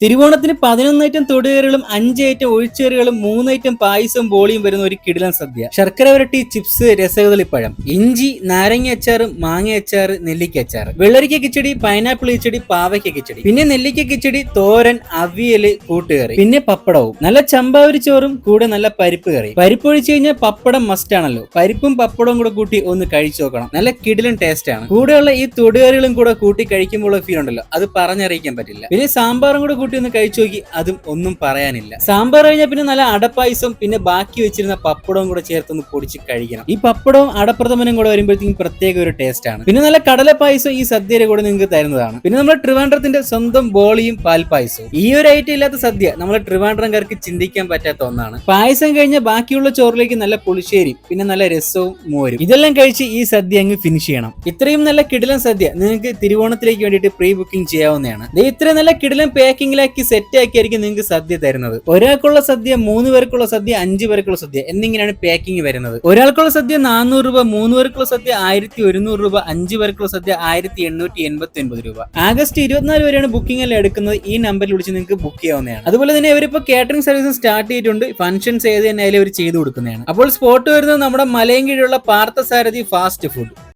തിരുവോണത്തിന് 11 item തൊടുകറികളും 5 item ഒഴിച്ചുകറികളും 3 item പായസവും ബോളിയും വരുന്ന ഒരു കിടിലൻ സദ്യ. ശർക്കര വരട്ടി, ചിപ്സ്, രസകദളിപ്പഴം, ഇഞ്ചി, നാരങ്ങ അച്ചാറ്, മാങ്ങ അച്ചാറ്, നെല്ലിക്ക അച്ചാറ്, വെള്ളരിക്ക കിച്ചടി, പൈനാപ്പിൾ കിച്ചടി, പാവയ്ക്ക കിച്ചടി, പിന്നെ നെല്ലിക്ക കിച്ചടി, തോരൻ, അവിയല്, കൂട്ടുകറി, പിന്നെ പപ്പടവും, നല്ല ചമ്പാവരി ചോറും കൂടെ നല്ല പരിപ്പ് കറി. പരിപ്പ് ഒഴിച്ചു കഴിഞ്ഞാൽ പപ്പടം മസ്റ്റ് ആണല്ലോ. പരിപ്പും പപ്പടവും കൂടെ കൂട്ടി ഒന്ന് കഴിച്ചു നോക്കണം. നല്ല കിടിലൻ ടേസ്റ്റ് ആണ്. കൂടെയുള്ള ഈ തൊടുകറികളും കൂടെ കൂട്ടി കഴിക്കുമ്പോൾ ഫീൽ ഉണ്ടല്ലോ, അത് പറഞ്ഞറിയിക്കാൻ പറ്റില്ല. പിന്നെ സാമ്പാറും കൂടെ ഒന്ന് കഴിച്ചു നോക്കി, അതും ഒന്നും പറയാനില്ല. സാമ്പാർ കഴിഞ്ഞാൽ പിന്നെ നല്ല അടപ്പായസം, പിന്നെ ബാക്കി വെച്ചിരുന്ന പപ്പടവും കൂടെ ചേർത്തൊന്ന് പൊടിച്ച് കഴിക്കണം. ഈ പപ്പടവും അടപ്രഥമനും കൂടെ വരുമ്പോഴത്തേക്കും പ്രത്യേക ഒരു ടേസ്റ്റ് ആണ്. പിന്നെ നല്ല കടല പായസം ഈ സദ്യയുടെ കൂടെ നിങ്ങൾക്ക് തരുന്നതാണ്. പിന്നെ നമ്മുടെ ട്രിവാൻഡ്രത്തിന്റെ സ്വന്തം ബോളിയും പാൽപ്പായസവും. ഈ ഒരു ഐറ്റം ഇല്ലാത്ത സദ്യ നമ്മളെ ട്രിവാൻഡ്രംകാർക്ക് ചിന്തിക്കാൻ പറ്റാത്ത ഒന്നാണ്. പായസം കഴിഞ്ഞ ബാക്കിയുള്ള ചോറിലേക്ക് നല്ല പുളിശ്ശേരി, പിന്നെ നല്ല രസവും മോരും, ഇതെല്ലാം കഴിച്ച് ഈ സദ്യ അങ്ങ് ഫിനിഷ് ചെയ്യണം. ഇത്രയും നല്ല കിടിലൻ സദ്യ നിങ്ങൾക്ക് തിരുവോണത്തിലേക്ക് വേണ്ടിയിട്ട് പ്രീ ബുക്കിംഗ് ചെയ്യാവുന്നതാണ്. ഇത്രയും നല്ല കിടിലൻ പാക്കിംഗ് സെറ്റ് ആക്കിയായിരിക്കും നിങ്ങൾക്ക് സദ്യ തരുന്നത്. ഒരാൾക്കുള്ള സദ്യ, 3 പേർക്കുള്ള സദ്യ, 5 പേർക്കുള്ള സദ്യ എന്നിങ്ങനെയാണ് പാക്കിംഗ് വരുന്നത്. ഒരാൾക്കുള്ള സദ്യ 400 രൂപ, 3 പേർക്കുള്ള സദ്യ 1100 രൂപ, 5 പേർക്കുള്ള സദ്യ 1889 രൂപ. ആഗസ്റ്റ് 24 വരെയാണ് ബുക്കിംഗ് എല്ലാം എടുക്കുന്നത്. ഈ നമ്പറിൽ വിളിച്ച് നിങ്ങൾക്ക് ബുക്ക് ചെയ്യാവുന്നതാണ്. അതുപോലെ തന്നെ ഇവരിപ്പോൾ കാറ്ററിംഗ് സർവീസ് സ്റ്റാർട്ട് ചെയ്തിട്ടുണ്ട്. ഫംഗ്ഷൻസ് ഏത് തന്നെ അവർ ചെയ്തു കൊടുക്കുന്നതാണ്. അപ്പോൾ സ്പോട്ട് വരുന്നത് നമ്മുടെ മലയൻകീഴിലുള്ള പാർത്ഥസാരഥി ഫാസ്റ്റ് ഫുഡ്.